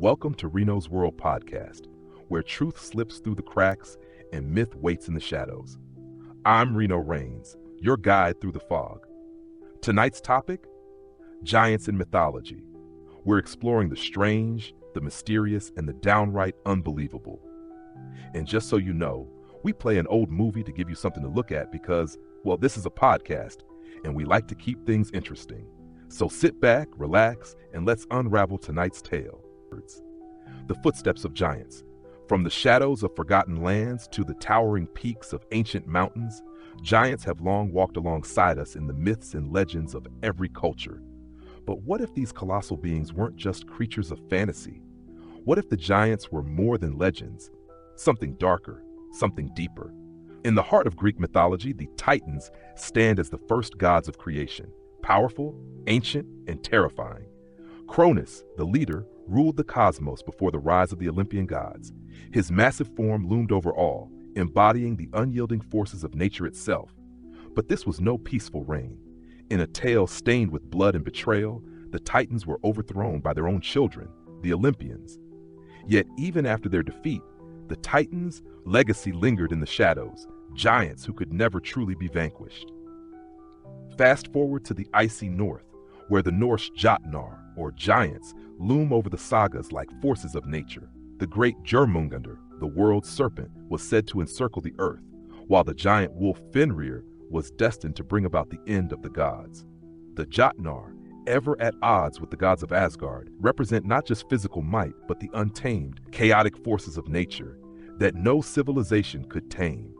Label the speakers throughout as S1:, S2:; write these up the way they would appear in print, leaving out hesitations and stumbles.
S1: Welcome to Reno's World Podcast, where truth slips through the cracks and myth waits in the shadows. I'm Reno Rains, your guide through the fog. Tonight's topic: giants in mythology. We're exploring the strange, the mysterious, and the downright unbelievable. And just so you know, we play an old movie to give you something to look at because, well, this is a podcast, and we like to keep things interesting. So sit back, relax, and let's unravel tonight's tale. The footsteps of giants. From the shadows of forgotten lands to the towering peaks of ancient mountains, giants have long walked alongside us in the myths and legends of every culture. But what if these colossal beings weren't just creatures of fantasy? What if the giants were more than legends? Something darker, something deeper. In the heart of Greek mythology, the Titans stand as the first gods of creation, powerful, ancient, and terrifying. Cronus, the leader, ruled the cosmos before the rise of the Olympian gods. His massive form loomed over all, embodying the unyielding forces of nature itself. But this was no peaceful reign. In a tale stained with blood and betrayal, the Titans were overthrown by their own children, the Olympians. Yet even after their defeat, the Titans' legacy lingered in the shadows, giants who could never truly be vanquished. Fast forward to the icy north, where the Norse Jotnar, or giants, loom over the sagas like forces of nature. The great Jörmungandr, the world's serpent, was said to encircle the earth, while the giant wolf Fenrir was destined to bring about the end of the gods. The Jotnar, ever at odds with the gods of Asgard, represent not just physical might, but the untamed, chaotic forces of nature that no civilization could tame.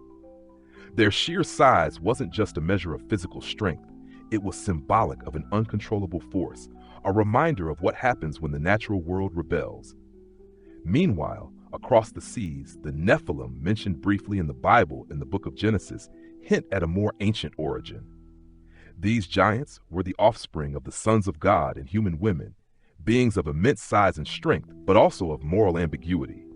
S1: Their sheer size wasn't just a measure of physical strength, it was symbolic of an uncontrollable force, a reminder of what happens when the natural world rebels. Meanwhile, across the seas, the Nephilim, mentioned briefly in the Bible in the book of Genesis, hint at a more ancient origin. These giants were the offspring of the sons of God and human women, beings of immense size and strength, but also of moral ambiguity.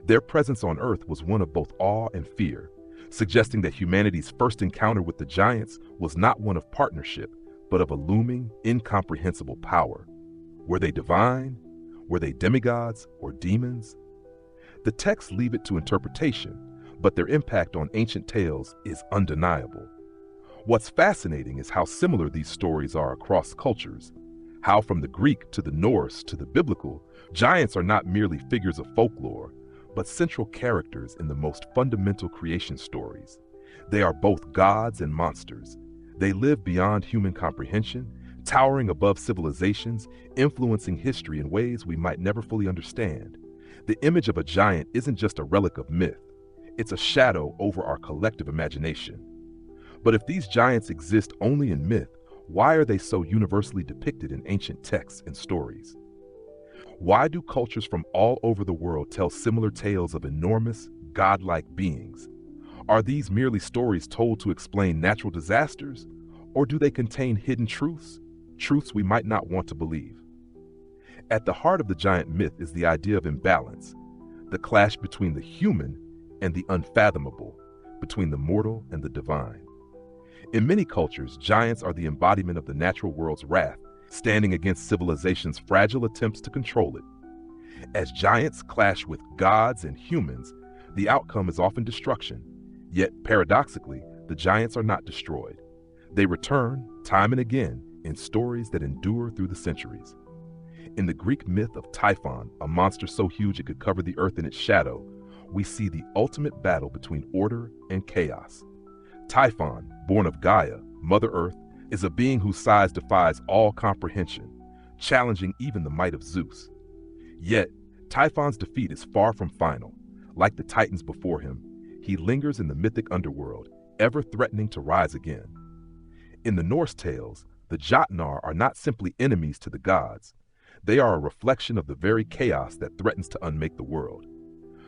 S1: Their presence on earth was one of both awe and fear, suggesting that humanity's first encounter with the giants was not one of partnership, but of a looming, incomprehensible power. Were they divine? Were they demigods or demons? The texts leave it to interpretation, but their impact on ancient tales is undeniable. What's fascinating is how similar these stories are across cultures, how from the Greek to the Norse to the biblical, giants are not merely figures of folklore, but central characters in the most fundamental creation stories. They are both gods and monsters. They live beyond human comprehension, towering above civilizations, influencing history in ways we might never fully understand. The image of a giant isn't just a relic of myth, it's a shadow over our collective imagination. But if these giants exist only in myth, why are they so universally depicted in ancient texts and stories? Why do cultures from all over the world tell similar tales of enormous, godlike beings? Are these merely stories told to explain natural disasters, or do they contain hidden truths, truths we might not want to believe? At the heart of the giant myth is the idea of imbalance, the clash between the human and the unfathomable, between the mortal and the divine. In many cultures, giants are the embodiment of the natural world's wrath, standing against civilization's fragile attempts to control it. As giants clash with gods and humans, the outcome is often destruction. Yet, paradoxically, the giants are not destroyed. They return, time and again, in stories that endure through the centuries. In the Greek myth of Typhon, a monster so huge it could cover the earth in its shadow, we see the ultimate battle between order and chaos. Typhon, born of Gaia, Mother Earth, is a being whose size defies all comprehension, challenging even the might of Zeus. Yet, Typhon's defeat is far from final. Like the Titans before him, he lingers in the mythic underworld, ever threatening to rise again. In the Norse tales, the Jotnar are not simply enemies to the gods. They are a reflection of the very chaos that threatens to unmake the world.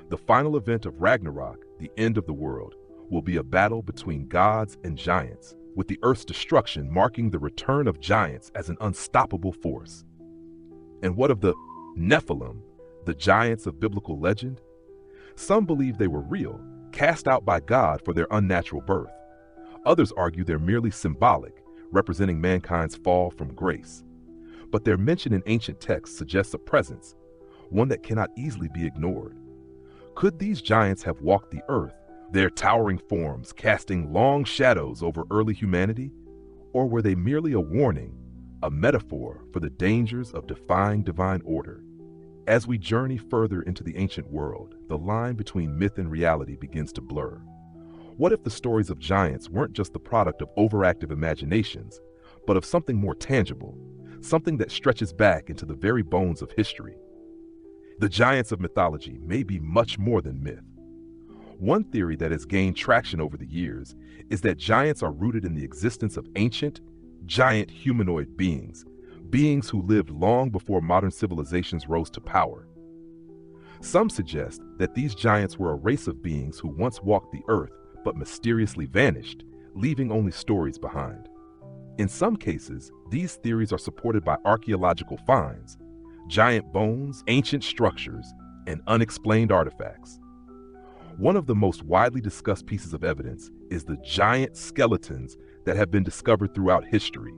S1: The final event of Ragnarok, the end of the world, will be a battle between gods and giants, with the Earth's destruction marking the return of giants as an unstoppable force. And what of the Nephilim, the giants of biblical legend? Some believe they were real, cast out by God for their unnatural birth. Others argue they're merely symbolic, representing mankind's fall from grace. But their mention in ancient texts suggests a presence, one that cannot easily be ignored. Could these giants have walked the earth, their towering forms casting long shadows over early humanity? Or were they merely a warning, a metaphor for the dangers of defying divine order? As we journey further into the ancient world, the line between myth and reality begins to blur. What if the stories of giants weren't just the product of overactive imaginations, but of something more tangible, something that stretches back into the very bones of history? The giants of mythology may be much more than myth. One theory that has gained traction over the years is that giants are rooted in the existence of ancient, giant humanoid beings who lived long before modern civilizations rose to power. Some suggest that these giants were a race of beings who once walked the earth but mysteriously vanished, leaving only stories behind. In some cases, these theories are supported by archaeological finds, giant bones, ancient structures, and unexplained artifacts. One of the most widely discussed pieces of evidence is the giant skeletons that have been discovered throughout history.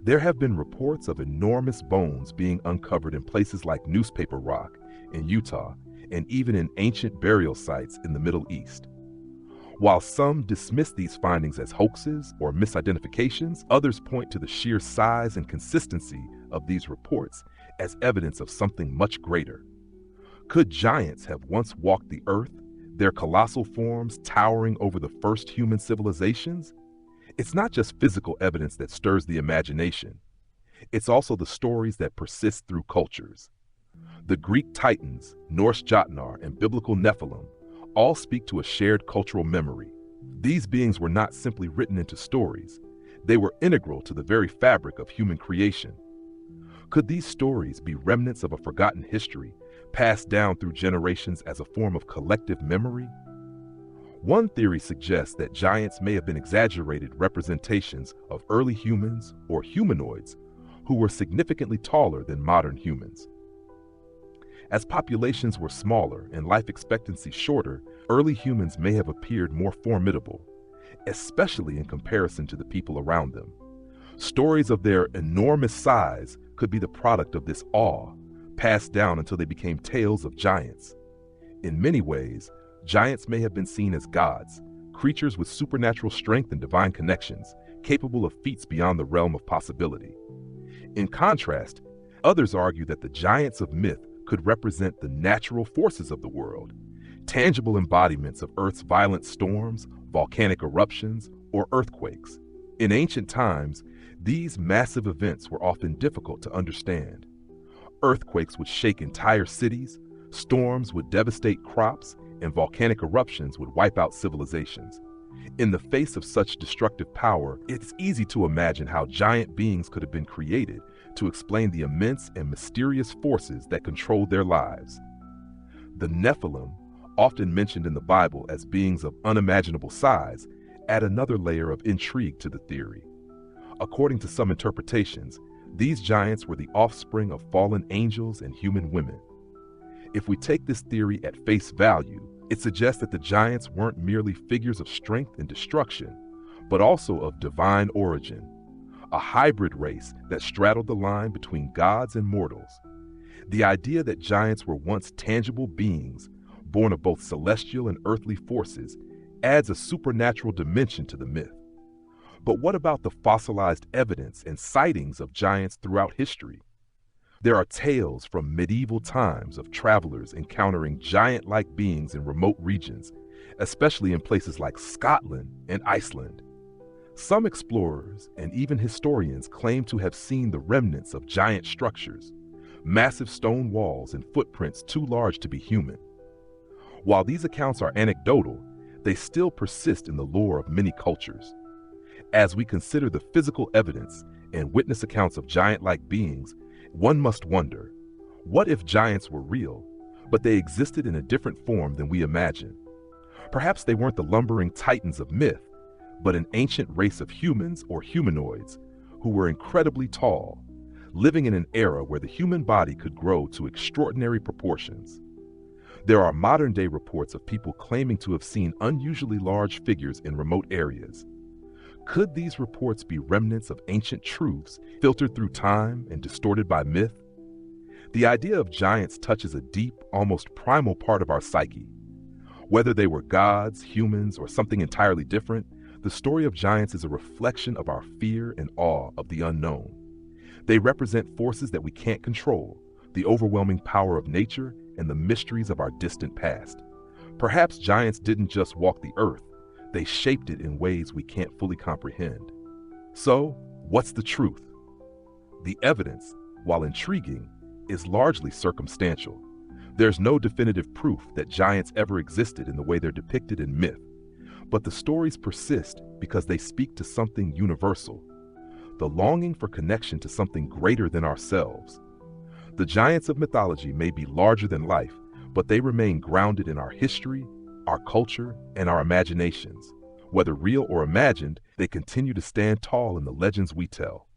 S1: There have been reports of enormous bones being uncovered in places like Newspaper Rock in Utah and even in ancient burial sites in the Middle East. While some dismiss these findings as hoaxes or misidentifications, others point to the sheer size and consistency of these reports as evidence of something much greater. Could giants have once walked the earth, their colossal forms towering over the first human civilizations? It's not just physical evidence that stirs the imagination. It's also the stories that persist through cultures. The Greek Titans, Norse Jotnar, and biblical Nephilim all speak to a shared cultural memory. These beings were not simply written into stories. They were integral to the very fabric of human creation. Could these stories be remnants of a forgotten history, passed down through generations as a form of collective memory? One theory suggests that giants may have been exaggerated representations of early humans or humanoids who were significantly taller than modern humans. As populations were smaller and life expectancy shorter, early humans may have appeared more formidable, especially in comparison to the people around them. Stories of their enormous size could be the product of this awe, passed down until they became tales of giants. In many ways, giants may have been seen as gods, creatures with supernatural strength and divine connections, capable of feats beyond the realm of possibility. In contrast, others argue that the giants of myth could represent the natural forces of the world, tangible embodiments of Earth's violent storms, volcanic eruptions, or earthquakes. In ancient times, these massive events were often difficult to understand. Earthquakes would shake entire cities, storms would devastate crops, and volcanic eruptions would wipe out civilizations. In the face of such destructive power, it's easy to imagine how giant beings could have been created to explain the immense and mysterious forces that controlled their lives. The Nephilim, often mentioned in the Bible as beings of unimaginable size, add another layer of intrigue to the theory. According to some interpretations, these giants were the offspring of fallen angels and human women. If we take this theory at face value, it suggests that the giants weren't merely figures of strength and destruction, but also of divine origin, a hybrid race that straddled the line between gods and mortals. The idea that giants were once tangible beings, born of both celestial and earthly forces, adds a supernatural dimension to the myth. But what about the fossilized evidence and sightings of giants throughout history? There are tales from medieval times of travelers encountering giant-like beings in remote regions, especially in places like Scotland and Iceland. Some explorers and even historians claim to have seen the remnants of giant structures, massive stone walls and footprints too large to be human. While these accounts are anecdotal, they still persist in the lore of many cultures. As we consider the physical evidence and witness accounts of giant-like beings, one must wonder, what if giants were real, but they existed in a different form than we imagine? Perhaps they weren't the lumbering titans of myth, but an ancient race of humans or humanoids who were incredibly tall, living in an era where the human body could grow to extraordinary proportions. There are modern-day reports of people claiming to have seen unusually large figures in remote areas. Could these reports be remnants of ancient truths filtered through time and distorted by myth? The idea of giants touches a deep, almost primal part of our psyche. Whether they were gods, humans, or something entirely different, the story of giants is a reflection of our fear and awe of the unknown. They represent forces that we can't control, the overwhelming power of nature and the mysteries of our distant past. Perhaps giants didn't just walk the earth, they shaped it in ways we can't fully comprehend. So, what's the truth? The evidence, while intriguing, is largely circumstantial. There's no definitive proof that giants ever existed in the way they're depicted in myth, but the stories persist because they speak to something universal, the longing for connection to something greater than ourselves. The giants of mythology may be larger than life, but they remain grounded in our history, our culture, and our imaginations. Whether real or imagined, they continue to stand tall in the legends we tell.